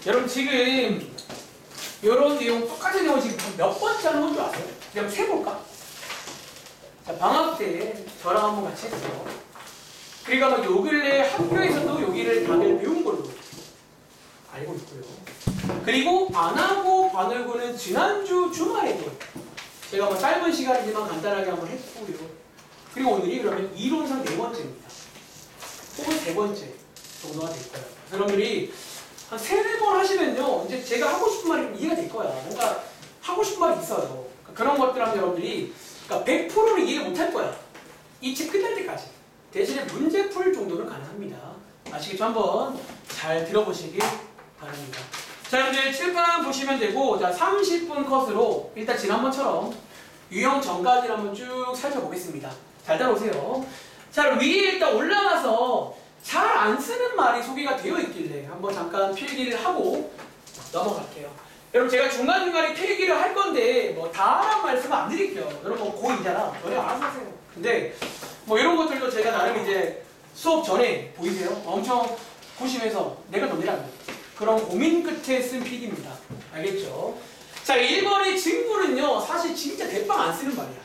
여러분 지금 이런 내용 똑같은 내용 지금 몇 번째 하는 건 줄 아세요? 그냥 세볼까? 자, 방학 때 저랑 한번 같이 했어요. 그러니까 막 요 근래 학교에서도 여기를 다들 배운 걸로 알고 있고요. 그리고 안 하고 반월고는 지난주 주말에도 제가 뭐 짧은 시간이지만 간단하게 한번 했고요. 그리고 오늘이 그러면 이론상 4번째입니다. 혹은 3번째 정도가 될 거예요. 여러분들이 한 3-4번 하시면요, 이제 제가 하고 싶은 말이 이해가 될 거야. 뭔가 하고 싶은 말이 있어요. 그런 것들 하면 여러분들이 그러니까 100%는 이해 못 할 거야. 이 책 끝날 때까지. 대신에 문제 풀 정도는 가능합니다. 아시겠죠? 한번 잘 들어보시길 바랍니다. 자, 여러분들 칠판 보시면 되고, 자, 30분 컷으로 일단 지난번처럼 유형 전까지 한번 쭉 살펴보겠습니다. 잘 따라오세요. 자, 위에 일단 올라가서 잘 안 쓰는 말이 소개가 되어 있길래 한번 잠깐 필기를 하고 넘어갈게요. 여러분 제가 중간중간에 필기를 할 건데 뭐 다 하란 말씀 안 드릴게요. 여러분 뭐 고2잖아. 너네 알아서 하세요. 근데 뭐 이런 것들도 제가 나름 이제 수업 전에 보이세요? 엄청 보시면서 내가 너네라는 그런 고민 끝에 쓴 필기입니다. 알겠죠? 자, 1번의 증부는요 사실 진짜 대빵 안 쓰는 말이야.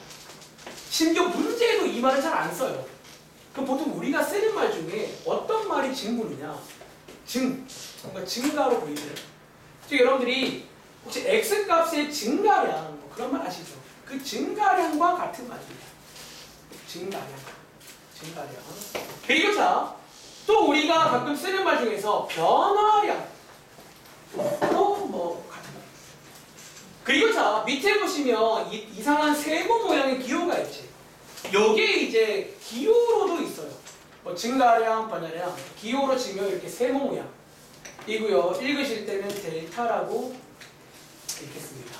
심지어 문제에도 이 말은 잘 안 써요. 그럼 보통 우리가 쓰는 말 중에 어떤 말이 증부느냐? 뭔가 증가로 보이세요? 즉 여러분들이 혹시 x값의 증가량 뭐 그런 말 아시죠? 그 증가량과 같은 말입니다. 증가량. 그리고 자, 또 우리가 가끔 쓰는 말 중에서 변화량 또 뭐 같은 말. 그리고 자, 밑에 보시면 이상한 세모 모양의 기호가 있지. 요게 이제 기호로도 있어요. 뭐 증가량, 변화량, 기호로 치면 이렇게 세모 모양 이고요. 읽으실 때는 델타라고 읽겠습니다.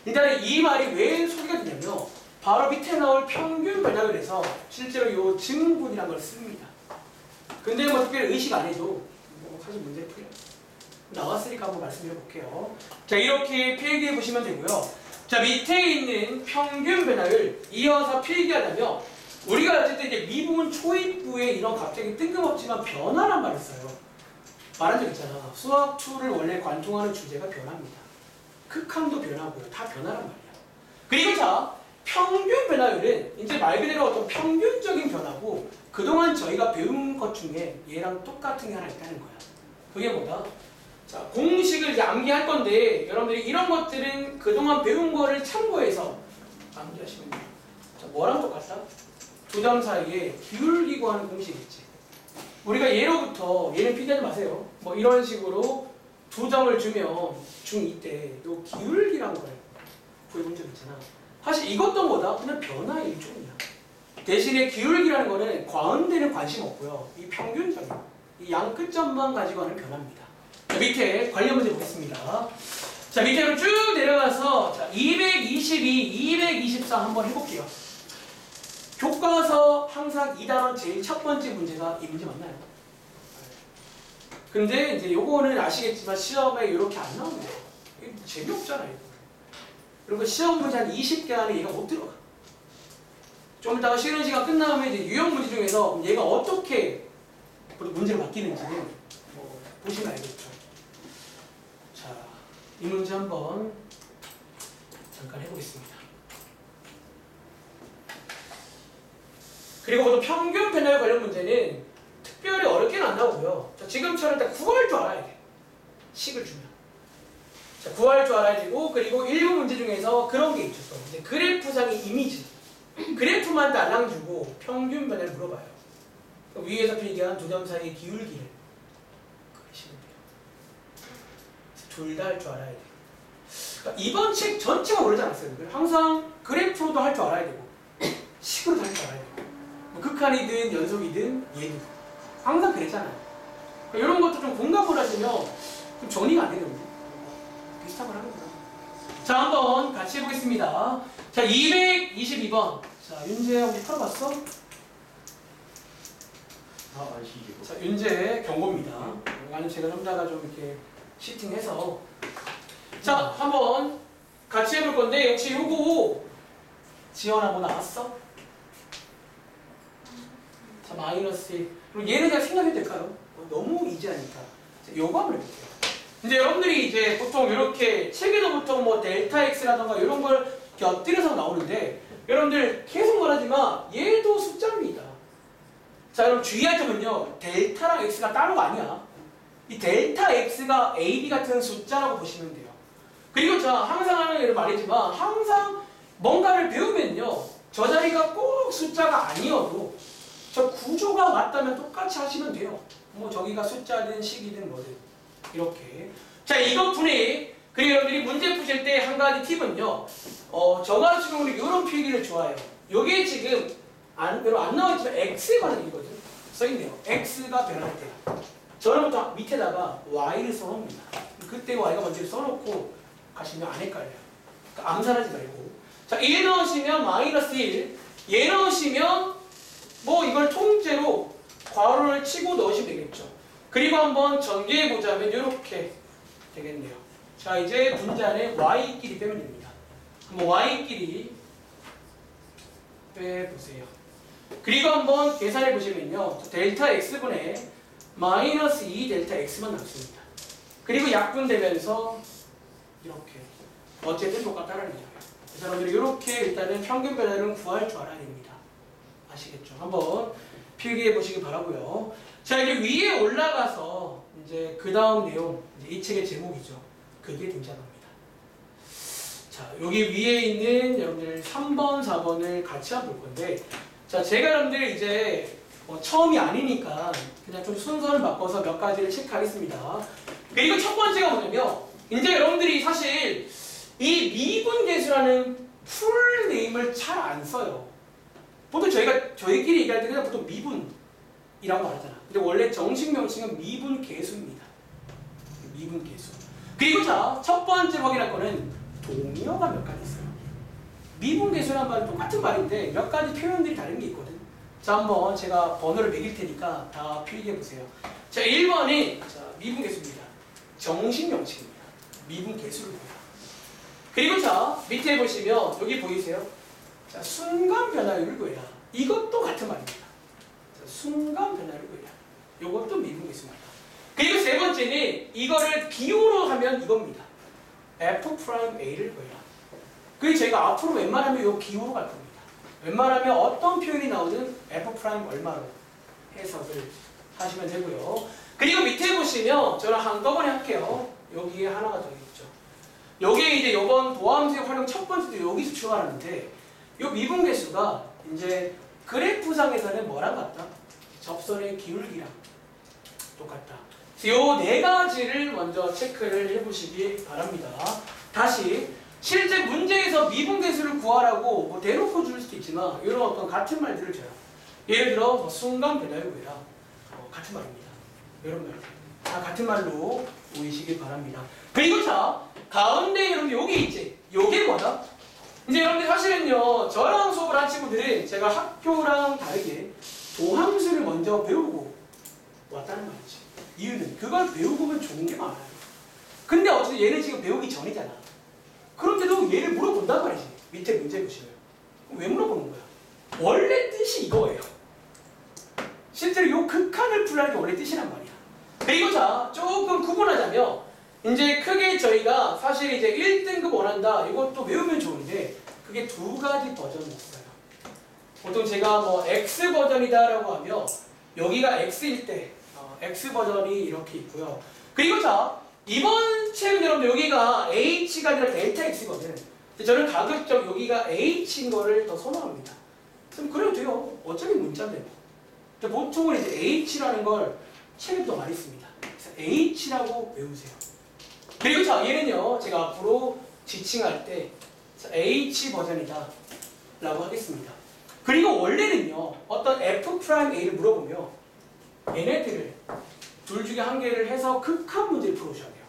일단 이 말이 왜 소개가 되냐면 바로 밑에 나올 평균 변화를 해서 실제로 요 증분이라는 걸 씁니다. 근데 뭐 특별히 의식 안 해도 뭐 사실 문제 풀려. 나왔으니까 한번 말씀드려 볼게요. 자, 이렇게 필기해 보시면 되고요. 자, 밑에 있는 평균 변화를 이어서 필기하려면 우리가 어쨌든 이제 미분 초입부에 이런 갑자기 뜬금없지만 변화란 말을 써요. 말한 적 있잖아. 수학 2를 원래 관통하는 주제가 변화입니다. 극한도 변화고요. 다 변화란 말이야. 그리고 자, 평균 변화율은 이제 말 그대로 어떤 평균적인 변화고 그동안 저희가 배운 것 중에 얘랑 똑같은 게 하나 있다는 거야. 그게 뭐다? 자, 공식을 이제 암기할 건데 여러분들이 이런 것들은 그동안 배운 거를 참고해서 암기하시면 돼요. 자, 뭐랑 똑같다? 두 점 사이에 기울기고 하는 공식이 있지. 우리가 예로부터 얘는 필기하지 마세요. 뭐 이런 식으로 두 점을 주면 중2 때 요 기울기라는 걸 구해본 적 있잖아. 사실 이것도 뭐다? 그냥 변화의 일종이야. 대신에 기울기라는 거는 과언되는 관심 없고요. 이 평균적인 이 양 끝점만 가지고 하는 변화입니다. 자, 밑에 관련 문제 보겠습니다. 자, 밑으로 쭉 내려가서 자, 222, 224 한번 해볼게요. 교과서 항상 2단원 제일 첫 번째 문제가 이 문제 맞나요? 근데 이제 요거는 아시겠지만 시험에 이렇게 안 나옵니다. 이게 재미없잖아요. 그리고 시험 문제 한 20개 안에 얘가 못 들어가. 좀 이따가 쉬는 시간 끝나면 이제 유형 문제 중에서 얘가 어떻게 문제를 바뀌는지는 뭐 보시면 알겠죠. 자, 이 문제 한번 잠깐 해보겠습니다. 그리고 또 평균 변화에 관련 문제는 특별히 어렵게는 안 나오고요. 자, 지금처럼 일단 구할 줄 알아야 돼. 식을 주면. 자, 구할 줄 알아야 되고, 그리고 일부 문제 중에서 그런 게 있죠. 이제 그래프상의 이미지. 그래프만 달랑 주고 평균 변화를 물어봐요. 위에서 필기한 두 점 사이의 기울기를 그리시면 돼요. 둘 다 할 줄 알아야 돼요. 그러니까 이번 책 전체가 모르지 않았어요. 항상 그래프로도 할 줄 알아야 되고, 식으로도 할 줄 알아야 되고. 뭐 극한이든 연속이든 얘도 항상 그랬잖아요. 그러니까 이런 것도 좀 공감을 하시면 좀 정리가 안 되는데 비슷한 걸 하는구나. 자, 한번 같이 해보겠습니다. 자, 222번. 자, 윤재 혹시 풀어봤어? 아시죠? 자, 윤재 경고입니다. 아니면 제가 혼자가 좀 이렇게 시팅해서 자, 한번 같이 해볼 건데 혹시 요거 지원아 뭐 나왔어? 자, 마이너스 1. 그럼 얘는 그냥 생각해도 될까요? 너무 이지하니까. 자, 요거 한번 해볼게요. 이제 여러분들이 이제 보통 이렇게 책에도 보통 뭐 델타 x라던가 이런 걸 곁들여서 나오는데 여러분들 계속 말하지만 얘도 숫자입니다. 자, 여러분 주의할 점은요. 델타랑 x가 따로가 아니야. 이 델타 x가 ab 같은 숫자라고 보시면 돼요. 그리고 자, 항상 하는 이런 말이지만 항상 뭔가를 배우면요. 저 자리가 꼭 숫자가 아니어도 저 구조가 맞다면 똑같이 하시면 돼요. 뭐 저기가 숫자든 식이든 뭐든 이렇게. 자, 이것뿐이 그리고 여러분들이 문제 푸실 때 한 가지 팁은요. 저 같은 경우는 이런 필기를 좋아해요. 여기에 지금 안 나와있지만 x에 관한 얘기거든. 써있네요. x가 변할 때 저는 또 밑에다가 y를 써놓습니다. 그때 y가 먼저 써놓고 가시면 안 헷갈려요. 그러니까 암산하지 말고. 자, 1 넣으시면 마이너스 1, 얘 넣으시면 뭐 이걸 통째로 괄호를 치고 넣으시면 되겠죠. 그리고 한번 전개해 보자면 이렇게 되겠네요. 자, 이제 문제 안에 y끼리 빼면 됩니다. 한번 y끼리 빼보세요. 그리고 한번 계산해 보시면요. 델타 x분의 마이너스 2 델타 x만 남습니다. 그리고 약분되면서 이렇게 어쨌든 똑같다는 얘기예요. 그래서 여러분들이 이렇게 일단은 평균 변화를 구할 줄 알아야 됩니다. 아시겠죠? 한번 필기해 보시기 바라고요. 자, 이제 위에 올라가서 이제 그 다음 내용, 이제 이 책의 제목이죠. 그게 등장합니다. 자, 여기 위에 있는 여러분들 3번, 4번을 같이 한번 볼 건데, 자, 제가 여러분들 이제 처음이 아니니까 그냥 좀 순서를 바꿔서 몇 가지를 체크하겠습니다. 그리고 첫 번째가 뭐냐면, 이제 여러분들이 사실 이 미분계수라는 풀네임을 잘 안 써요. 보통 저희끼리 얘기할 때 그냥 보통 미분이라고 말하잖아. 근데 원래 정식 명칭은 미분계수입니다. 미분계수. 그리고 자, 첫 번째 확인할 거는 동의어가 몇 가지 있어요. 미분계수란 말은 똑같은 말인데 몇 가지 표현들이 다른 게 있거든. 자, 한번 제가 번호를 매길 테니까 다 필기해 보세요. 자, 1번이 미분계수입니다. 정식 명칭입니다. 미분계수를 보여. 그리고 자, 밑에 보시면 여기 보이세요? 자, 순간 변화율을 구해라. 이것도 같은 말입니다. 자, 순간 변화율을 구해라. 이것도 미분계수입니다. 그리고 세 번째는 이거를 비호로 하면 이겁니다. F'A를 구해라. 그리고 저희가 앞으로 웬만하면 이 기호로 갈 겁니다. 웬만하면 어떤 표현이 나오든 F' 얼마로 해석을 하시면 되고요. 그리고 밑에 보시면 저는 한꺼번에 할게요. 여기에 하나가 더 있죠. 여기에 이제 이번 도함수의 활용 첫 번째도 여기서 추가하는데 이 미분계수가 이제 그래프상에서는 뭐랑 같다? 접선의 기울기랑 똑같다. 이 네 가지를 먼저 체크를 해보시기 바랍니다. 다시 실제 문제에서 미분계수를 구하라고 뭐 대놓고 줄 수도 있지만 이런 어떤 같은 말들을 줘요. 예를 들어 뭐 순간 변화율 구해라. 같은 말입니다. 이런 말 다 같은 말로 보이시길 바랍니다. 그리고 자, 가운데 여러분들 여기 있지? 요게 뭐다? 이제 여러분들 사실은요, 저랑 수업을 한 친구들은 제가 학교랑 다르게 도함수를 먼저 배우고 왔다는 말이지. 이유는 그걸 배우고 오면 좋은 게 많아요. 근데 어쨌든 얘는 지금 배우기 전이잖아. 그런데도 얘를 물어본단 말이지. 밑에 문제 보시면. 왜 물어보는 거야? 원래 뜻이 이거예요. 실제로 요 극한을 풀라는 게 원래 뜻이란 말이야. 그리고 자, 조금 구분하자면 이제 크게 저희가 사실 이제 1등급 원한다. 이것도 외우면 좋은데 그게 두 가지 버전이 있어요. 보통 제가 뭐 X 버전이다라고 하면 여기가 X일 때 X 버전이 이렇게 있고요. 그리고 자, 이번 책은 여러분 여기가 H가 아니라 델타 X거든. 저는 가급적 여기가 H인 거를 더 선호합니다. 그럼 그래도 돼요. 어차피 문자인데. 보통은 이제 H라는 걸 책에 더 많이 씁니다. 그래서 H라고 외우세요. 그리고 자, 얘는요, 제가 앞으로 지칭할 때 H 버전이다 라고 하겠습니다. 그리고 원래는요, 어떤 F'A를 물어보면 얘네들을 둘 중에 한 개를 해서 극한 문제를 풀어오셔야 돼요.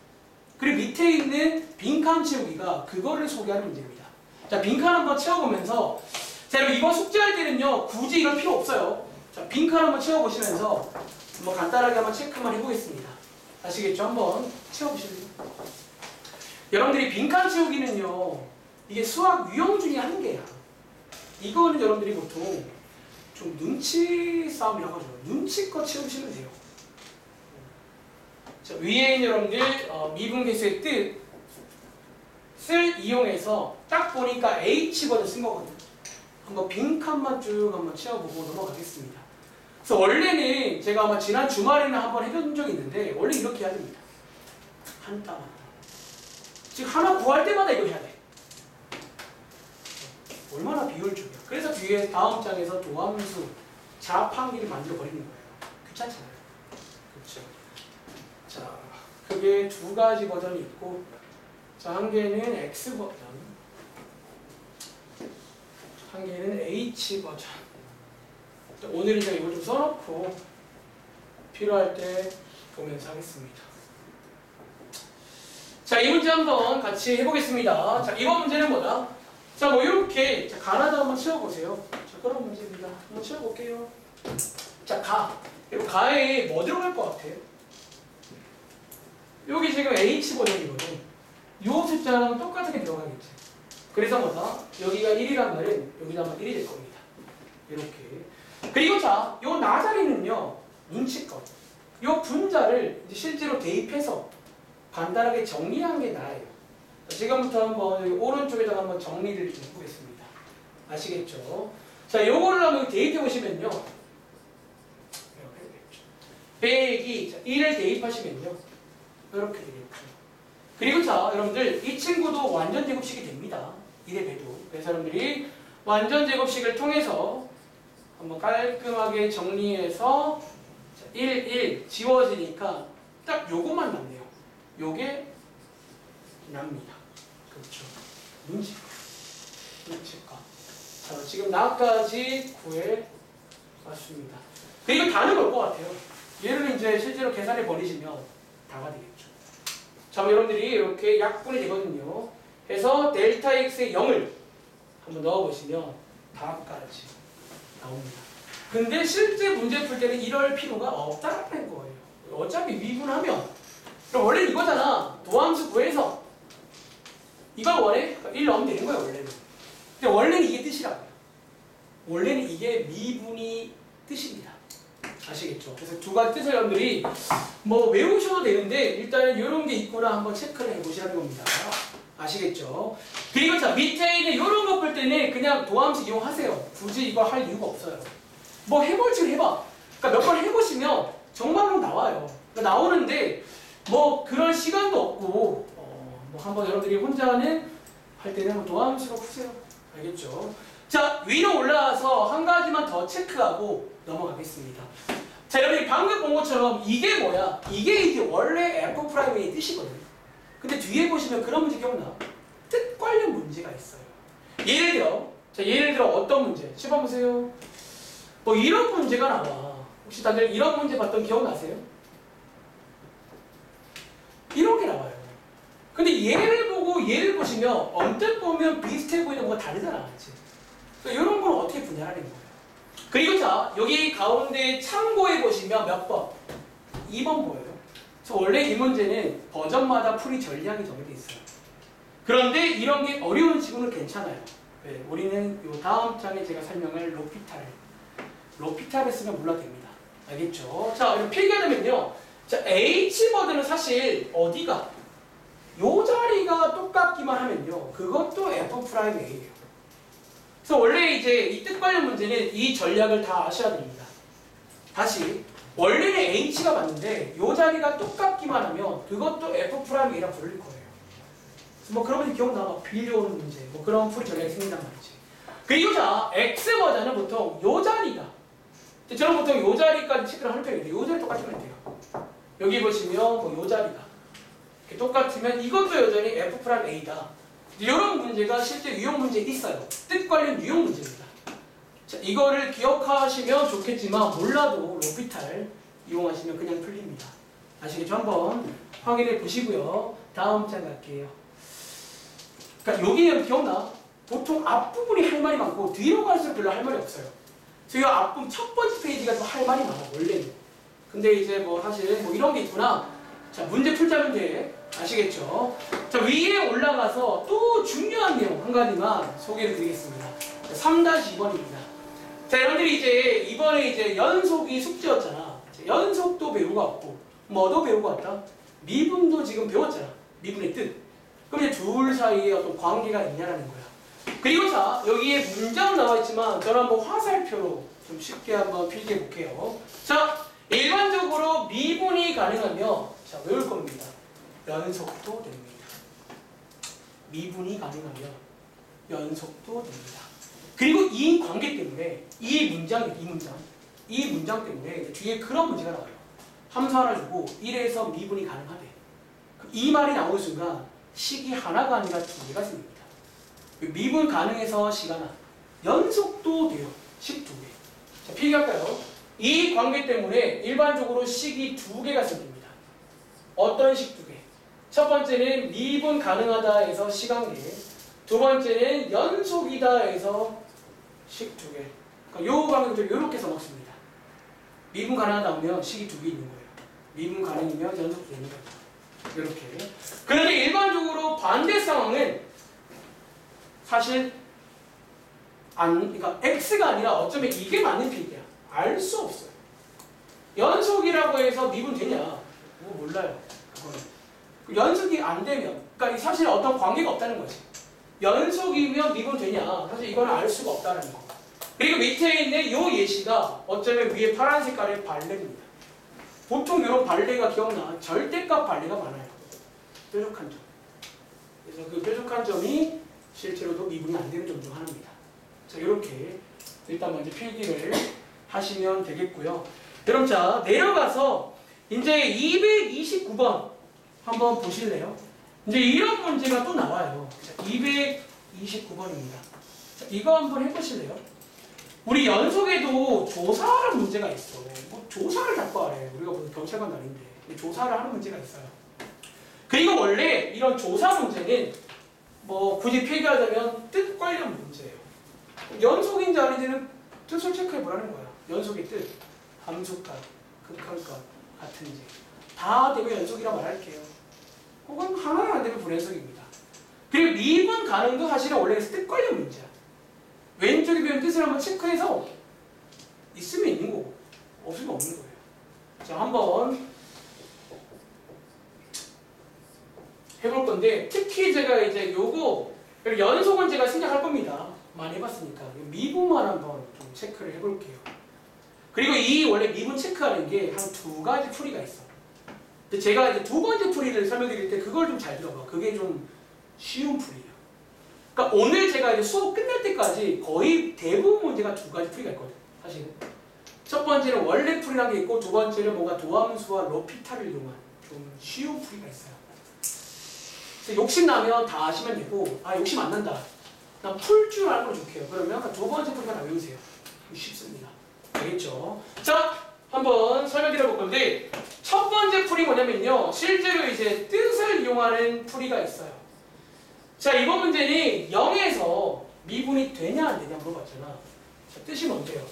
그리고 밑에 있는 빈칸 채우기가 그거를 소개하는 문제입니다. 자, 빈칸 한번 채워보면서, 자, 여러분 이번 숙제할 때는요, 굳이 이럴 필요 없어요. 자, 빈칸 한번 채워보시면서 한번 간단하게 한번 체크만 해보겠습니다. 아시겠죠? 한번 채워보실래요? 여러분들이 빈칸 채우기는요, 이게 수학 유형 중에 한 개야. 이거는 여러분들이 보통 좀 눈치 싸움이라고 하죠. 눈치껏 채우시면 돼요. 자, 위에 있는 여러분들 미분계수의 뜻을 이용해서 딱 보니까 H 버전 쓴 거거든요. 한번 빈칸만 쭉 한번 채워보고 넘어가겠습니다. 그래서 원래는 제가 아마 지난 주말에는 한번 해본 적이 있는데 원래 이렇게 해야 됩니다. 한 땀 한 땀. 지금 하나 구할 때마다 이거 해야 돼. 얼마나 비효율적이야. 그래서 뒤에 다음 장에서 도함수 자판기를 만들어 버리는 거예요. 귀찮잖아요. 그렇죠. 자, 그게 두 가지 버전이 있고, 자, 한 개는 X 버전, 한 개는 H 버전. 오늘은 제가 이걸 좀 써놓고 필요할 때 보면서 하겠습니다. 자, 이 문제 한번 같이 해보겠습니다. 자, 이번 문제는 뭐다? 자, 뭐 이렇게 자, 가나다 한번 채워보세요. 자, 그런 문제입니다. 한번 채워볼게요. 자, 그리고 가에 뭐 들어갈 것 같아요? 여기 지금 H 버전이거든. 요 숫자랑 똑같게 들어가겠지. 그래서 뭐다? 여기가 1이란 말은 여기다 하면 1이 될 겁니다. 이렇게. 그리고 자, 요 나자리는요, 눈치껏. 요 분자를 이제 실제로 대입해서 간단하게 정리한 게 나아요. 자, 지금부터 한번 여기 오른쪽에다가 한번 정리를 좀 해보겠습니다. 아시겠죠? 자, 요거를 한번 대입해 보시면요. 100이 1을 대입하시면요. 이렇게 되겠죠. 그리고 자, 여러분들 이 친구도 완전 제곱식이 됩니다. 1의 배도. 그래서 여러분들이 완전 제곱식을 통해서 한번 깔끔하게 정리해서 1 지워지니까 딱 요것만 남네요. 요게 납니다. 그렇죠. 눈치껏. 자, 지금 나까지 구해 왔습니다. 그리고 다는 걸 것 같아요. 얘를 이제 실제로 계산해 버리시면 다가 되겠죠. 자, 여러분들이 이렇게 약분이 되거든요. 해서 델타 x의 0을 한번 넣어보시면 다까지 나옵니다. 근데 실제 문제 풀 때는 이럴 필요가 없다는 거예요. 어차피 미분하면 그럼 원래 이거잖아. 도함수 구해서 이걸 원해? 1 넣으면 되는 거야 원래는. 근데 원래는 이게 뜻이라고요. 원래는 이게 미분이 뜻입니다. 아시겠죠? 그래서 두 가지 뜻을 여러분들이 뭐 외우셔도 되는데 일단은 이런 게 있구나 한번 체크를 해보시라는 겁니다. 아시겠죠? 그리고 자, 밑에 있는 이런 거 볼 때는 그냥 도함수 이용하세요. 굳이 이거 할 이유가 없어요. 뭐 해볼지 해봐. 그러니까 몇 번 해보시면 정말로 나와요. 그러니까 나오는데 뭐 그럴 시간도 없고 뭐 한번 여러분들이 혼자는 할 때는 뭐 도함수로 푸세요. 알겠죠? 자, 위로 올라와서 한 가지만 더 체크하고 넘어가겠습니다. 자, 여러분이 방금 본 것처럼 이게 뭐야? 이게 원래 F'의 뜻이거든요. 근데 뒤에 보시면 그런 문제 기억나? 뜻 관련 문제가 있어요. 예를 들어 어떤 문제? 10번 보세요. 뭐 이런 문제가 나와. 혹시 다들 이런 문제 봤던 기억나세요? 이런 게 나와요. 근데 얘를 보고 얘를 보시면 언뜻 보면 비슷해 보이는 거가 다르잖아. 그치? 그러니까 이런 건 어떻게 분야하는 거예요? 그리고 자, 여기 가운데 참고해 보시면 몇 번? 2번 보여요. 그래서 원래 이 문제는 버전마다 풀이 전략이 정해져 있어요. 그런데 이런 게 어려운 친구는 괜찮아요. 네, 우리는 요 다음 장에 제가 설명할 로피탈을 쓰면 몰라도 됩니다. 알겠죠? 자, 이렇게 필기하면요. 자, H 버전은 사실 어디가? 요 자리가 똑같기만 하면요. 그것도 F'A예요. 그래서 원래 이제 이 뜻 관련 문제는 이 전략을 다 아셔야 됩니다. 다시 원래는 H가 맞는데 요 자리가 똑같기만 하면 그것도 F'A라 부를 거예요. 뭐 그런 문제 기억나? 빌려오는 문제 뭐 그런 풀이 전략이 생긴단 말이지. 그리고 자, X 버전은 보통 요 자리가 저는 보통 요 자리까지 체크를 하는 편인데 요 자리 똑같으면 돼요. 여기 보시면 뭐 요 자리가 이렇게 똑같으면 이것도 여전히 F'A다. 이런 문제가 실제 유형 문제에 있어요. 뜻 관련 유형 문제입니다. 자, 이거를 기억하시면 좋겠지만 몰라도 로피탈 이용하시면 그냥 풀립니다. 아시겠죠? 한번 확인해 보시고요. 다음 장 갈게요. 그러니까 여기는 기억나? 보통 앞부분이 할 말이 많고 뒤로 갈수록 별로 할 말이 없어요. 그래서 이 앞부분 첫 번째 페이지가 좀 할 말이 많아 원래는. 근데 이제 뭐 사실 뭐 이런 게 있구나. 자, 문제 풀자면 돼. 아시겠죠? 자, 위에 올라가서 또 중요한 내용 한 가지만 소개를 드리겠습니다. 3-2번입니다. 자, 여러분들이 이제 이번에 이제 연속이 숙제였잖아. 연속도 배우고 왔고 뭐도 배우고 왔다? 미분도 지금 배웠잖아. 미분의 뜻. 그럼 이제 둘 사이에 어떤 관계가 있냐라는 거야. 그리고 자, 여기에 문장 나와 있지만 저는 한번 화살표로 좀 쉽게 한번 필기해 볼게요. 자, 일반적으로 미분이 가능하면 자, 외울 겁니다. 연속도 됩니다. 미분이 가능하면 연속도 됩니다. 그리고 이 관계 때문에 이 문장 때문에 뒤에 그런 문제가 나와요. 함수 하나 주고 1에서 미분이 가능하대. 이 말이 나오는 순간 식이 하나가 아니라 두 개가 생깁니다. 미분 가능해서 식 하나, 연속도 돼요. 식 두 개. 자, 필기할까요? 이 관계 때문에 일반적으로 식이 두 개가 생깁니다. 어떤 식 두 개? 첫 번째는 미분 가능하다 해서 식 한 개. 두 번째는 연속이다 해서 식 두 개. 그러니까 요 방식을 이렇게 써먹습니다. 미분 가능하다 하면 식이 두 개 있는 거예요. 미분 가능이면 연속도 되는 거죠. 이렇게. 그런데 일반적으로 반대 상황은 사실 그러니까 x가 아니라 어쩌면 이게 맞는 필기야. 알 수 없어요. 연속이라고 해서 미분 되냐? 뭐 몰라요. 그거는. 연속이 안 되면, 그러니까 사실 어떤 관계가 없다는 거지. 연속이면 미분 되냐? 사실 이거는 알 수가 없다는 거. 그리고 밑에 있는 이 예시가 어쩌면 위에 파란 색깔의 발레입니다. 보통 이런 발레가 기억나. 절대값 발레가 많아요. 뾰족한 점. 그래서 그 뾰족한 점이 실제로도 미분이 안 되는 점 중 하나입니다. 자, 이렇게 일단 먼저 필기를 하시면 되겠고요. 그럼 자, 내려가서 이제 229번 한번 보실래요? 이제 이런 문제가 또 나와요. 자, 229번입니다. 자, 이거 한번 해보실래요? 우리 연속에도 조사하는 문제가 있어. 뭐 조사를 자꾸 하래. 우리가 무슨 경찰관 아닌데 조사를 하는 문제가 있어요. 그리고 원래 이런 조사 문제는 뭐 굳이 필기하자면 뜻 관련 문제예요. 연속인지 아닌지는 뜻을 체크해 보라는 거야. 연속의 뜻, 함수값, 극한값 같은지 다 되면 연속이라 말할게요. 혹은 하나가 안 되면 불연속입니다. 그리고 미분 가능도 사실은 원래 뜻 관련 문제야. 왼쪽에 보면 뜻을 한번 체크해서 있으면 있는 거고 없으면 없는 거예요. 자, 한번 해볼 건데 특히 제가 이제 요거 연속은 제가 생략할 겁니다. 많이 해봤으니까 미분만 한번 좀 체크를 해볼게요. 그리고 이 원래 미분 체크하는 게 한 두 가지 풀이가 있어. 근데 제가 이제 두 번째 풀이를 설명드릴 때 그걸 좀 잘 들어봐. 그게 좀 쉬운 풀이에요. 그러니까 오늘 제가 이제 수업 끝날 때까지 거의 대부분 문제가 두 가지 풀이가 있거든. 사실은 첫 번째는 원래 풀이라는 게 있고 두 번째는 뭔가 도함수와 로피탈을 이용한 좀 쉬운 풀이가 있어요. 욕심 나면 다 아시면 되고, 아 욕심 안 난다. 난 풀 줄 알고 좋게요. 그러면 두 번째 풀이가 다 외우세요. 쉽습니다. 알겠죠? 자, 한번 설명드려 볼 건데 첫 번째 풀이 뭐냐면요. 실제로 이제 뜻을 이용하는 풀이가 있어요. 자, 이번 문제는 0에서 미분이 되냐 안 되냐 물어봤잖아. 자, 뜻이 뭔데요?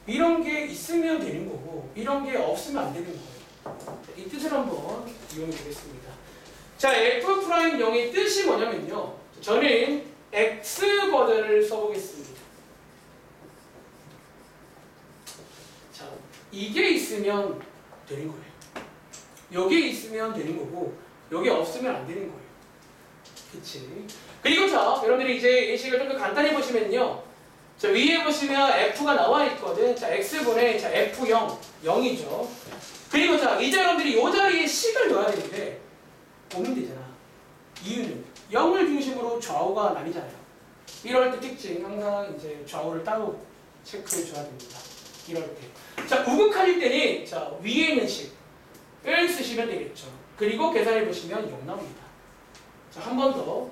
이런 게 있으면 되는 거고 이런 게 없으면 안 되는 거예요. 자, 이 뜻을 한번 이용해 보겠습니다. 자, F'0의 뜻이 뭐냐면요. 저는 X 버전을 써보겠습니다. 자, 이게 있으면 되는 거예요. 여기 있으면 되는 거고 여기 없으면 안 되는 거예요. 그치? 그리고 자, 여러분들이 이제 예식을 좀 더 간단히 보시면요. 자, 위에 보시면 F가 나와 있거든. 자, X분의 자, F0, 0이죠. 그리고 자, 이제 여러분들이 이 자리에 식을 넣어야 되는데 보면 되잖아. 이유는 0을 중심으로 좌우가 나뉘잖아요. 이럴 때 특징 항상 이제 좌우를 따로 체크해 줘야 됩니다. 이럴 때. 자, 우극한일 때는 자, 위에 있는 식을 쓰시면 되겠죠. 그리고 계산해 보시면 0 나옵니다. 자, 한 번 더.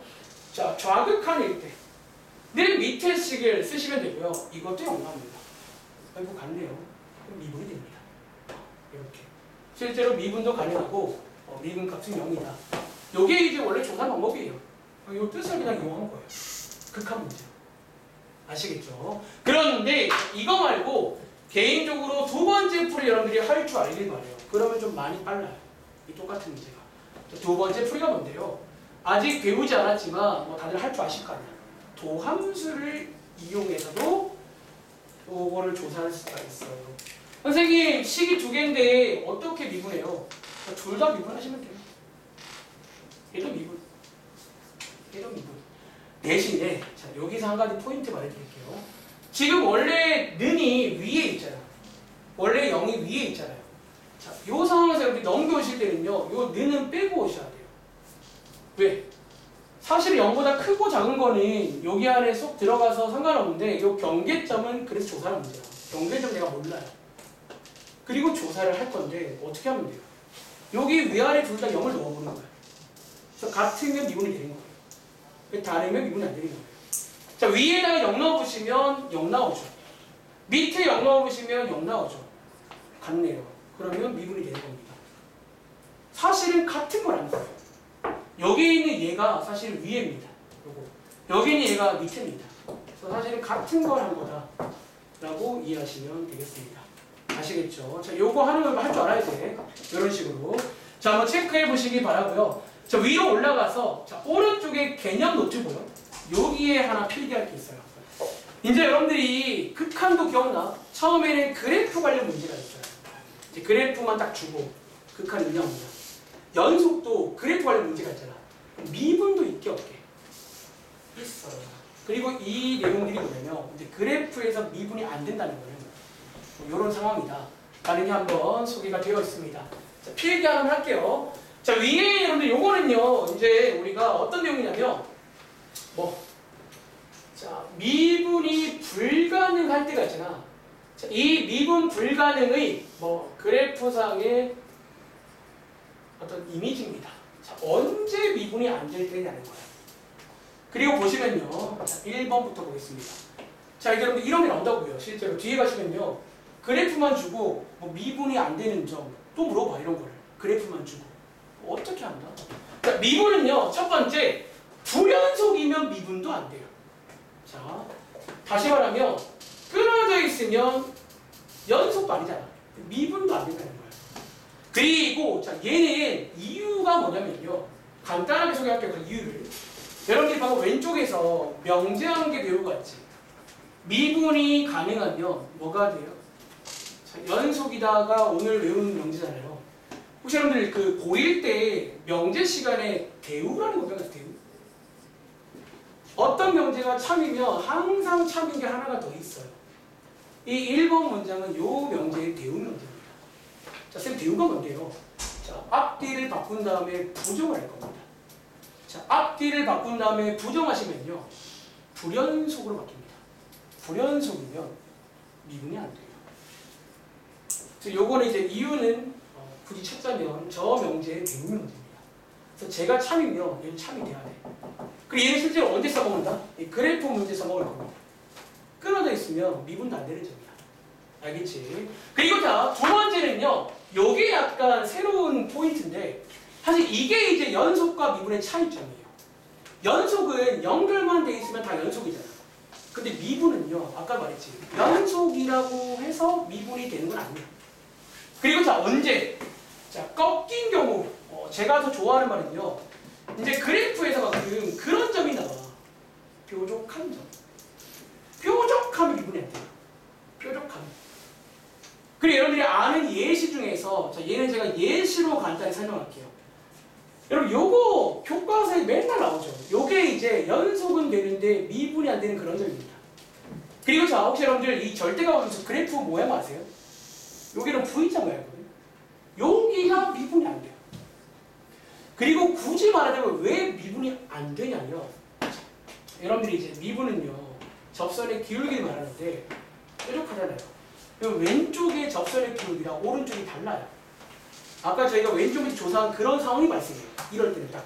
자, 좌극한일 때는 밑에 식을 쓰시면 되고요. 이것도 0 나옵니다. 아이고 같네요. 그럼 미분이 됩니다. 이렇게. 실제로 미분도 가능하고 미분 값은 0이다. 요게 이제 원래 조사 방법이에요. 이 뜻을 그냥 이용한 거예요. 극한 문제. 아시겠죠? 그런데 이거 말고 개인적으로 두 번째 풀이 여러분들이 할 줄 알길 바래요. 그러면 좀 많이 빨라요. 이 똑같은 문제가. 두 번째 풀이가 뭔데요? 아직 배우지 않았지만 뭐 다들 할 줄 아실 거 아니야. 도함수를 이용해서도 요거를 조사할 수가 있어요. 선생님, 식이 두 개인데 어떻게 미분해요? 둘 다 미분하시면 돼요. 얘도 미분. 얘도 미분. 대신에 자 여기서 한 가지 포인트 말해드릴게요. 지금 원래 는이 위에 있잖아. 원래 0이 위에 있잖아요. 자, 요 상황에서 여러분이 넘겨오실 때는요. 요 는은 빼고 오셔야 돼요. 왜? 사실 0보다 크고 작은 거는 여기 안에 쏙 들어가서 상관없는데 요 경계점은 그래서 조사하는 문제야. 경계점 내가 몰라요. 그리고 조사를 할 건데 어떻게 하면 돼요? 여기 위아래 둘 다 0을 넣어보는 거야. 그래서 같으면 미분이 되는 거예요. 다르면 미분이 안 되는 거예요. 자, 위에다가 0 넣어보시면 0 나오죠. 밑에 0 넣어보시면 0 나오죠. 같네요. 그러면 미분이 되는 겁니다. 사실은 같은 건 아니에요. 여기 있는 얘가 사실 위에입니다. 요거. 여기 있는 얘가 밑에입니다. 그래서 사실은 같은 걸 한 거다라고 이해하시면 되겠습니다. 아시겠죠? 자, 요거 하는 걸 할 줄 알아야 돼. 이런 식으로. 자, 한번 체크해 보시기 바라고요. 자, 위로 올라가서 자, 오른쪽에 개념 노트고요. 여기에 하나 필기할 게 있어요. 이제 여러분들이 극한도 기억나? 처음에는 그래프 관련 문제가 있어요. 이제 그래프만 딱 주고 극한 인정합니다. 연속도 그래프 관련 문제가 있잖아. 미분도 있게 없게 있어요. 그리고 이 내용들이 뭐냐면 이제 그래프에서 미분이 안 된다는 거예요. 이런 상황이다. 라는 게 한번 소개가 되어 있습니다. 자, 필기 하나 할게요. 자, 위에 여러분들 요거는요, 이제 우리가 어떤 내용이냐면, 자, 미분이 불가능할 때가 있잖아. 자, 이 미분 불가능의 그래프상의 어떤 이미지입니다. 자, 언제 미분이 안 될 때냐는 거야. 그리고 보시면요, 자, 1번부터 보겠습니다. 자, 여러분들 이런 게 나온다고요. 실제로 뒤에 가시면요, 그래프만 주고 미분이 안 되는 점 또 물어봐. 이런 거를 그래프만 주고 어떻게 한다? 자, 미분은요, 첫 번째 불연속이면 미분도 안 돼요. 자, 다시 말하면 끊어져 있으면 연속도 아니잖아. 미분도 안 된다는 거야. 그리고 자, 얘는 이유가 뭐냐면요, 간단하게 소개할게요. 그 이유를. 여러분들이 방금 왼쪽에서 명제한 게 배우고 왔지. 미분이 가능하면 뭐가 돼요? 자, 연속이다가 오늘 외우는 명제잖아요. 혹시 여러분들 그 고1 때 명제 시간에 대우라는 거 배웠어요? 대우? 어떤 명제가 참이면 항상 참인 게 하나가 더 있어요. 이 1번 문장은 요 명제의 대우 명제입니다. 자, 쌤 대우가 뭔데요? 자, 앞뒤를 바꾼 다음에 부정을 할 겁니다. 자, 앞뒤를 바꾼 다음에 부정하시면요, 불연속으로 바뀝니다. 불연속이면 미분이 안 돼요. 그래서 요거는 이제 이유는 굳이 찾자면 저 명제의 대우 명제입니다. 그래서 제가 참이면 얘는 참이 돼야 돼. 그리고 얘는 실제로 언제 써먹는다? 이 그래프 문제 써먹을 겁니다. 끊어져 있으면 미분도 안 되는 점이야. 알겠지? 그리고 자, 두 번째는요, 요게 약간 새로운 포인트인데, 사실 이게 이제 연속과 미분의 차이점이에요. 연속은 연결만 돼 있으면 다 연속이잖아. 근데 미분은요, 아까 말했지, 연속이라고 해서 미분이 되는 건 아니에요. 그리고 자, 언제? 자, 꺾인 경우, 제가 더 좋아하는 말은요, 이제 그래프에서 가끔 그런 점이 나와. 뾰족한 점. 뾰족하면 미분이 안 돼요. 뾰족함. 그리고 여러분들이 아는 예시 중에서, 자, 얘는 제가 예시로 간단히 설명할게요. 여러분, 요거 교과서에 맨날 나오죠. 요게 이제 연속은 되는데 미분이 안 되는 그런 점입니다. 그리고 자, 혹시 여러분들 이 절대값하면서 그래프 모양 아세요? 여기는 V자 모양이거든요. 여기가 미분이 안 돼요. 그리고 굳이 말하자면 왜 미분이 안 되냐면, 여러분들이 이제 미분은요, 접선의 기울기를 말하는데 뾰족하잖아요. 그리고 왼쪽의 접선의 기울기랑 오른쪽이 달라요. 아까 저희가 왼쪽에서 조사한 그런 상황이 발생해요. 이럴 때는 딱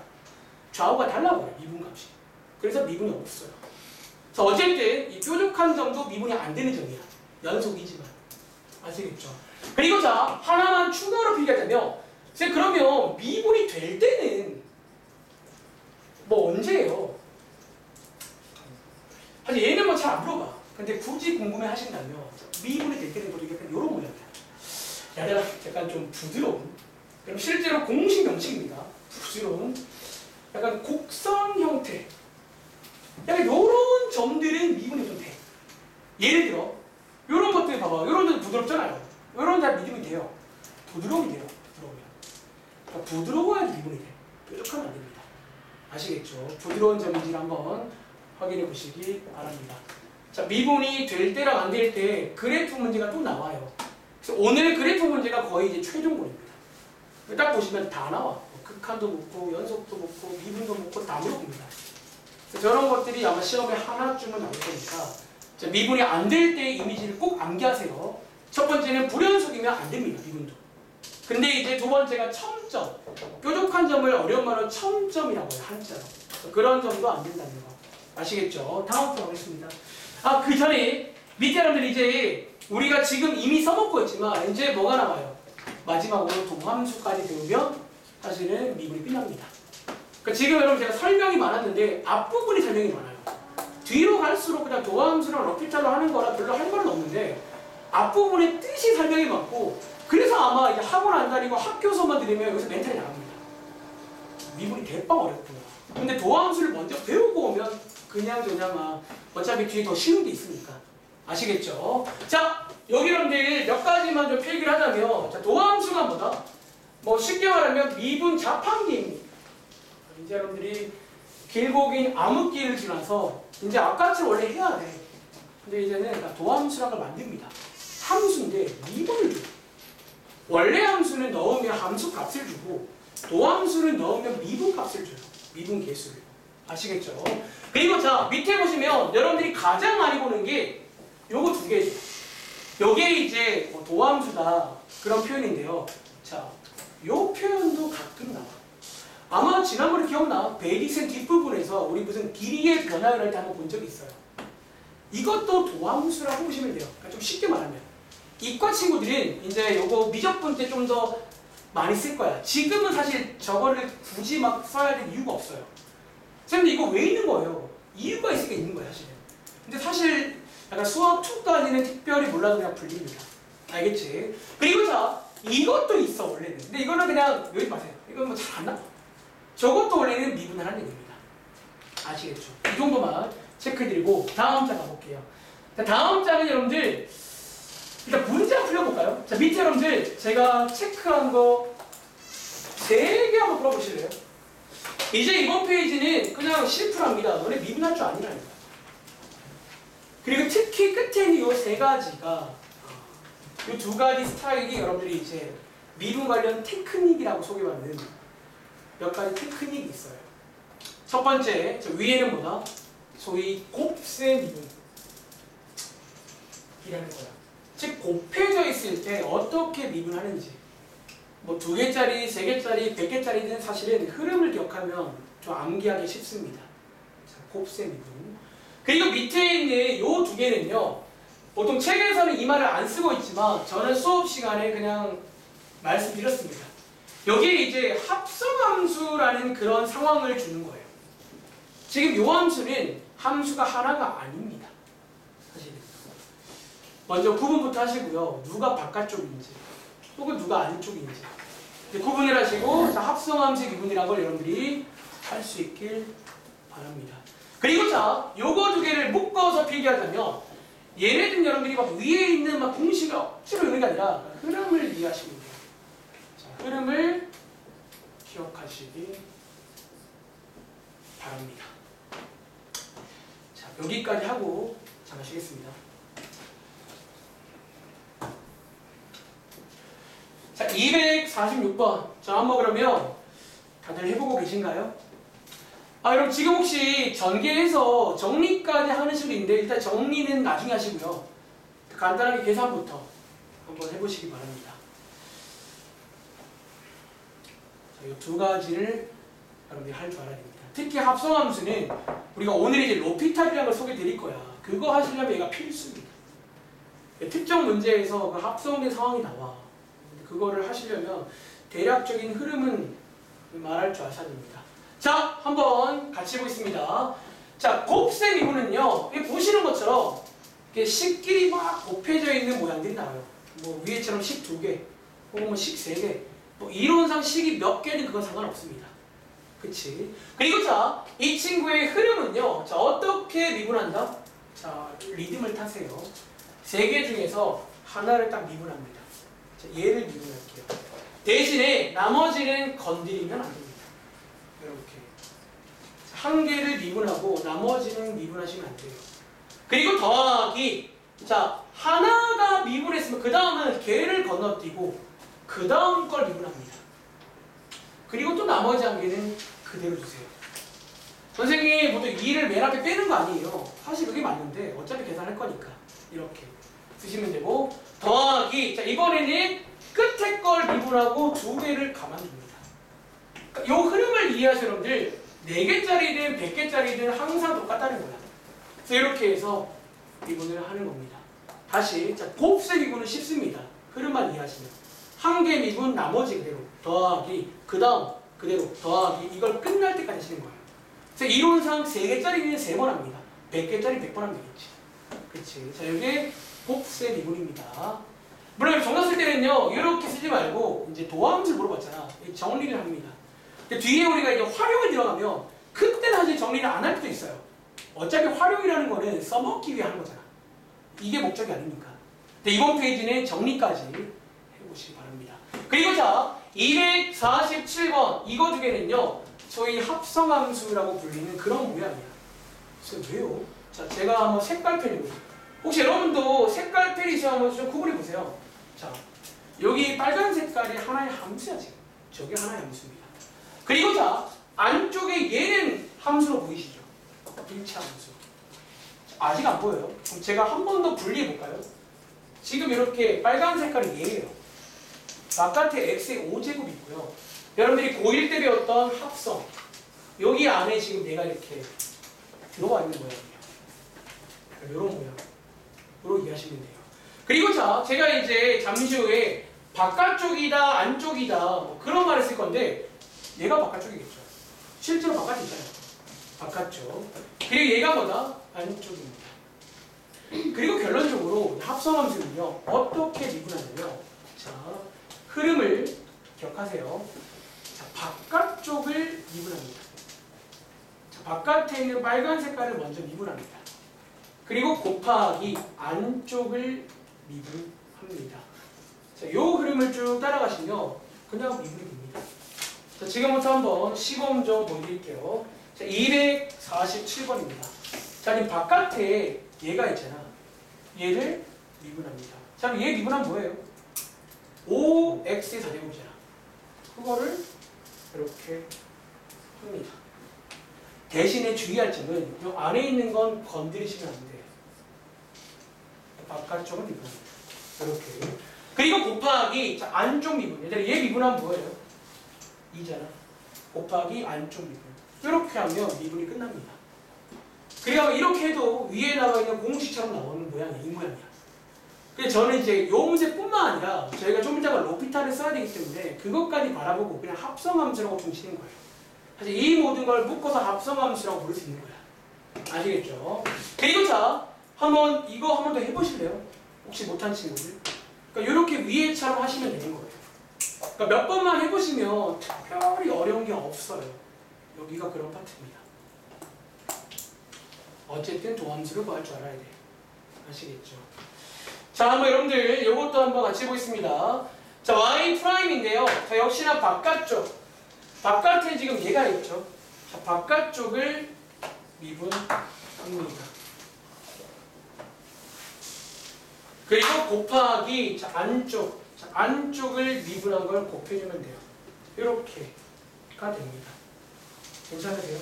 좌우가 달라버려요. 미분값이. 그래서 미분이 없어요. 그래서 어쨌든 이 뾰족한 점도 미분이 안 되는 점이야. 연속이지만. 아시겠죠? 그리고 자, 하나만 추가로 필기하자면, 그러면 미분이 될 때는 언제예요? 사실 얘는 잘 안 물어봐. 근데 굳이 궁금해 하신다면 미분이 될 때는 보통 약간 이런 모양이야. 약간 좀 부드러운. 그럼 실제로 공식 명칭입니다. 부드러운. 약간 곡선 형태. 약간 이런 점들은 미분이 좀 돼. 예를 들어 이런 것들 봐봐. 이런 데도 부드럽잖아요. 이런 데 미분이 돼요. 부드러움이 돼요. 부드러우면. 그러니까 부드러워야 미분이 돼. 뾰족하면 안 됩니다. 아시겠죠? 부드러운 점인지를 한번 확인해 보시기 바랍니다. 자, 미분이 될 때랑 안 될 때 그래프 문제가 또 나와요. 그래서 오늘 그래프 문제가 거의 이제 최종본입니다. 딱 보시면 다 나와. 극한도 묻고 연속도 묻고 미분도 묻고 다 물어봅니다. 저런 것들이 아마 시험에 하나쯤은 나올 거니까 자, 미분이 안 될 때의 이미지를 꼭 암기하세요. 첫 번째는 불연속이면 안 됩니다. 미분도. 근데 이제 두 번째가 첨점. 뾰족한 점을 어려운 말로 첨점이라고 해요. 한자로. 그런 점도 안 된다는 거. 아시겠죠? 다음 주 하겠습니다. 아, 그 전에 밑에 여러분들 이제 우리가 지금 이미 써먹고 있지만 이제 뭐가 남아요? 마지막으로 동함수까지 배우면 사실은 미분이 끝납니다. 그러니까 지금 여러분 제가 설명이 많았는데 앞부분이 설명이 많아요. 뒤로 갈수록 그냥 도함수랑 러피탈로 하는 거라 별로 할 말은 없는데 앞부분의 뜻이 설명이 많고 그래서 아마 이제 학원 안 다니고 학교 수업만 들으면 여기서 멘탈이 나갑니다. 미분이 대빵 어렵구나. 근데 도함수를 먼저 배우고 오면 그냥 어차피 뒤에 더 쉬운 게 있으니까. 아시겠죠? 자, 여기 여러분들 몇 가지만 좀 필기를 하자면 자, 도함수가 뭐다? 뭐 쉽게 말하면 미분 자판기입니다. 이제 여러분들이 길고 긴 암흑기를 지나서 이제 아까처럼 원래 해야 돼. 근데 이제는 도함수라는 걸 만듭니다. 함수인데 미분을 줘. 원래 함수는 넣으면 함수 값을 주고 도함수를 넣으면 미분 값을 줘요. 미분 개수를. 아시겠죠? 그리고 자 밑에 보시면 여러분들이 가장 많이 보는 게 요거 두 개죠. 요게 이제 뭐 도함수다 그런 표현인데요. 자, 요 표현도 가끔 나와. 아마 지난번에 기억나? 베이직센 뒷부분에서 우리 무슨 길이의 변화를 할 때 한번 본 적이 있어요. 이것도 도함수라고 보시면 돼요. 그러니까 좀 쉽게 말하면 이과 친구들은 이제 요거 미적분 때 좀 더 많이 쓸 거야. 지금은 사실 저거를 굳이 막 써야 될 이유가 없어요. 선생님 이거 왜 있는 거예요? 이유가 있으니까 있는 거야 사실은. 근데 사실 약간 수학 2까지는 특별히 몰라도 그냥 불립니다. 알겠지? 그리고 자 이것도 있어 원래는. 근데 이거는 그냥 외우지 마세요. 이건 뭐 잘 안 나와. 저것도 원래는 미분을 하는 얘기입니다. 아시겠죠? 이 정도만 체크해드리고 다음 장 가볼게요. 자, 다음 장은 여러분들 일단 문제 한번 풀려볼까요? 자, 밑에 여러분들 제가 체크한 거 3개 한번 풀어보실래요? 이제 이번 페이지는 그냥 심플합니다. 너네 미분할 줄 아니라니까. 그리고 특히 끝에 있는 이 3가지가 이 2가지 스타일이 여러분들이 이제 미분 관련 테크닉이라고 소개받는 몇 가지 테크닉이 있어요. 첫 번째, 저 위에는 뭐다? 소위 곱셈 미분이라는 거야. 즉 곱해져 있을 때 어떻게 미분하는지 뭐 2개짜리, 3개짜리, 100개짜리는 사실은 흐름을 기억하면 좀 암기하기 쉽습니다. 자, 곱셈 미분. 그리고 밑에 있는 이 2개는요. 보통 책에서는 이 말을 안 쓰고 있지만 저는 수업 시간에 그냥 말씀드렸습니다. 여기에 이제 합성함수라는 그런 상황을 주는 거예요. 지금 이 함수는 함수가 하나가 아닙니다. 사실은. 먼저 구분부터 하시고요. 누가 바깥쪽인지 혹은 누가 안쪽인지 구분을 하시고 자, 합성함수의 미분이라는 걸 여러분들이 할 수 있길 바랍니다. 그리고 자, 요거 2개를 묶어서 필기하자면 얘네들은 여러분들이 막 위에 있는 막 공식을 억지로 외우는 게 아니라 흐름을 이해하시면 돼요. 자, 흐름을 기억하시기 바랍니다. 자, 여기까지 하고 잠깐 쉬겠습니다. 자, 246번. 자, 한번 그러면 다들 해보고 계신가요? 아, 여러분 지금 혹시 전개해서 정리까지 하는 식으로 있는데 일단 정리는 나중에 하시고요. 간단하게 계산부터 한번 해보시기 바랍니다. 자, 이 2가지를 여러분들이 할 줄 알아야 됩니다. 특히 합성함수는 우리가 오늘 이제 로피탈이라는 걸 소개해 드릴 거야. 그거 하시려면 얘가 필수입니다. 특정 문제에서 그 합성된 상황이 나와. 그거를 하시려면 대략적인 흐름은 말할 줄 아셔야 됩니다. 자, 한번 같이 해보겠습니다. 자, 곱셈 미분은요, 보시는 것처럼 식끼리 막 곱해져 있는 모양들이 나와요. 뭐 위에처럼 식 2개, 혹은 뭐 식 3개. 뭐 이론상 식이 몇 개는 그건 상관없습니다. 그치? 그리고 자, 이 친구의 흐름은요, 자, 어떻게 미분한다? 자, 리듬을 타세요. 3개 중에서 하나를 딱 미분합니다. 자, 얘를 미분할게요. 대신에 나머지는 건드리면 안 됩니다. 이렇게 한 개를 미분하고 나머지는 미분하시면 안 돼요. 그리고 더하기, 자 하나가 미분했으면 그 다음은 개를 건너뛰고 그 다음 걸 미분합니다. 그리고 또 나머지 한 개는 그대로 주세요. 선생님이 보통 2를 맨 앞에 빼는 거 아니에요. 사실 그게 맞는데 어차피 계산할 거니까 이렇게 쓰시면 되고, 더하기, 자 이번에는 끝에 걸 미분하고 두 개를 가만둡니다. 그러니까 이 흐름을 이해하시는 여러분들 4개짜리든 100개짜리든 항상 똑같다는 거야. 그래서 이렇게 해서 미분을 하는 겁니다. 다시, 자 곱셈 미분은 쉽습니다. 흐름만 이해하시면 한 개 미분 나머지 그대로 더하기 그 다음 그대로 더하기, 이걸 끝날 때까지 하시는 거예요. 그래서 이론상 3개짜리는 3번 합니다. 100개짜리 100번 하면 되겠지. 그치. 자 이게 곱셈 미분입니다. 물론 정답 쓸 때는요 이렇게 쓰지 말고 이제 도함수를 물어봤잖아. 정리를 합니다. 뒤에 우리가 이제 활용이 들어가면 그때는 사실 정리를 안 할 수도 있어요. 어차피 활용이라는 거는 써먹기 위해 하는 거잖아. 이게 목적이 아니니까. 근데 이번 페이지는 정리까지 해보시기 바랍니다. 그리고 자 247번 이거 두 개는요 소위 합성함수라고 불리는 그런 모양이야. 그래서 왜요? 자 제가 한번 색깔펜이고, 혹시 여러분도 색깔펜이 있으면 한번 좀 구분해보세요. 자 여기 빨간 색깔이 하나의 함수야. 지금 저게 하나의 함수입니다. 그리고 자 안쪽에 얘는 함수로 보이시죠? 일차 함수. 아직 안 보여요? 그럼 제가 한 번 더 분리해볼까요? 지금 이렇게 빨간 색깔이 얘예요. 바깥에 x의 5제곱이 있고요. 여러분들이 고1 때 배웠던 합성, 여기 안에 지금 내가 이렇게 들어와 있는 모양이에요. 이런 모양으로 이해하시면 돼요. 그리고 자 제가 이제 잠시 후에 바깥쪽이다 안쪽이다 뭐 그런 말을 쓸 건데, 얘가 바깥쪽이겠죠. 실제로 바깥에 있잖아요. 바깥쪽. 그리고 얘가 뭐다? 안쪽입니다. 그리고 결론적으로 합성함수는요 어떻게 미분하냐면, 자 흐름을 기억하세요. 자 바깥쪽을 미분합니다. 자 바깥에 있는 빨간 색깔을 먼저 미분합니다. 그리고 곱하기 안쪽을 미분합니다. 자, 요 흐름을 쭉 따라가시면 그냥 미분이 됩니다. 자, 지금부터 한번 시범 좀 보여드릴게요. 자, 247번입니다. 자, 지금 바깥에 얘가 있잖아. 얘를 미분합니다. 자, 그럼 얘 미분하면 뭐예요? 5x의 4제곱이잖아. 그거를 이렇게 합니다. 대신에 주의할 점은 이 안에 있는 건 건드리시면 안 돼요. 바깥쪽은 미분합니다. 이렇게. 그리고 곱하기, 자, 안쪽 미분. 얘들아, 얘 미분하면 뭐예요? 2잖아. 곱하기 안쪽 미분. 이렇게 하면 미분이 끝납니다. 그리고 이렇게 해도 위에 나와 있는 공식처럼 나오는 모양이 이 모양이야. 그래서 저는 이제 요 문제뿐만 아니라 저희가 좀 이따가 로피탈을 써야 되기 때문에 그것까지 바라보고 그냥 합성함수라고 좀 치는 거예요. 사실 이 모든 걸 묶어서 합성함수라고 부를 수 있는 거야. 아시겠죠? 그리고 자, 한번 이거 한 번 더 해보실래요? 혹시 못한 친구들? 그러니까 이렇게 위에처럼 하시면 되는 거예요. 그러니까 몇 번만 해보시면 특별히 어려운 게 없어요. 여기가 그런 파트입니다. 어쨌든 도함수를 구할 줄 알아야 돼. 아시겠죠? 자, 한번 여러분들 이것도 한번 같이 해보겠습니다. 자, y'인데요. 자, 역시나 바깥쪽. 바깥에 지금 얘가 있죠. 자, 바깥쪽을 미분합니다. 그리고 곱하기, 자, 안쪽. 자, 안쪽을 미분한 걸 곱해주면 돼요. 이렇게가 됩니다. 괜찮으세요?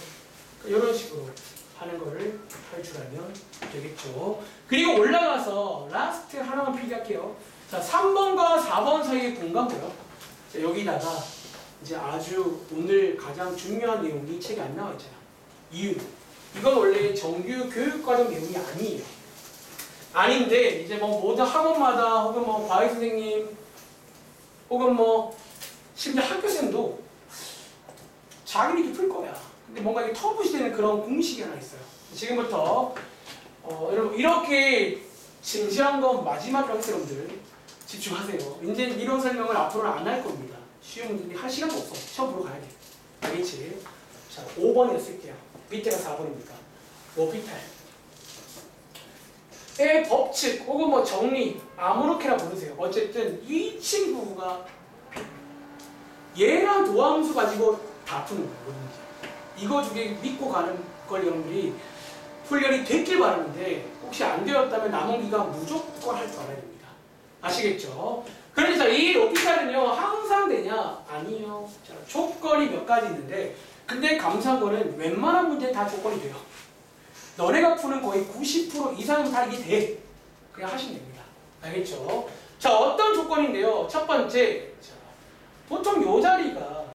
그러니까 이런 식으로 하는 거를 할 줄 알면 되겠죠. 그리고 올라가서 라스트 하나만 필기할게요. 자, 3번과 4번 사이의 공간고요. 자, 여기다가 이제 아주 오늘 가장 중요한 내용이 책에 안 나와 있잖아. 이유. 이건 원래 정규 교육과정 내용이 아니에요. 아닌데 이제 뭐 모든 학원마다 혹은 뭐 과외 선생님 혹은 뭐 심지어 학교생도 자기네도 풀 거야. 근데 뭔가 이게 터부시되는 그런 공식이 하나 있어요. 지금부터 여러분 이렇게 진지한 건 마지막으로 하세요. 여러분들 집중하세요. 이제 이런 설명을 앞으로는 안 할 겁니다. 쉬운 문제인데 할 시간도 없어. 시험 보러 가야 돼. 알겠지? 자, 5번에 쓸게요. 밑에가 4번이니까. 로피탈. 의 법칙 혹은 뭐 정리 아무렇게나 부르세요. 어쨌든 이 친구가 얘랑 도함수 가지고 다투는 거예요. 이거 두 개 믿고 가는 걸 여러분들이 훈련이 됐길 바라는데 혹시 안 되었다면 남은 기간 무조건 할 줄 알아야 됩니다. 아시겠죠? 그래서 이 높이살은요 항상 되냐? 아니요. 자, 조건이 몇 가지 있는데 근데 감사한 거는 웬만한 문제는 다 조건이 돼요. 너네가 푸는 거의 90% 이상은 다 이게 돼. 그냥 하시면 됩니다. 알겠죠? 자, 어떤 조건인데요? 첫 번째, 자, 보통 요 자리가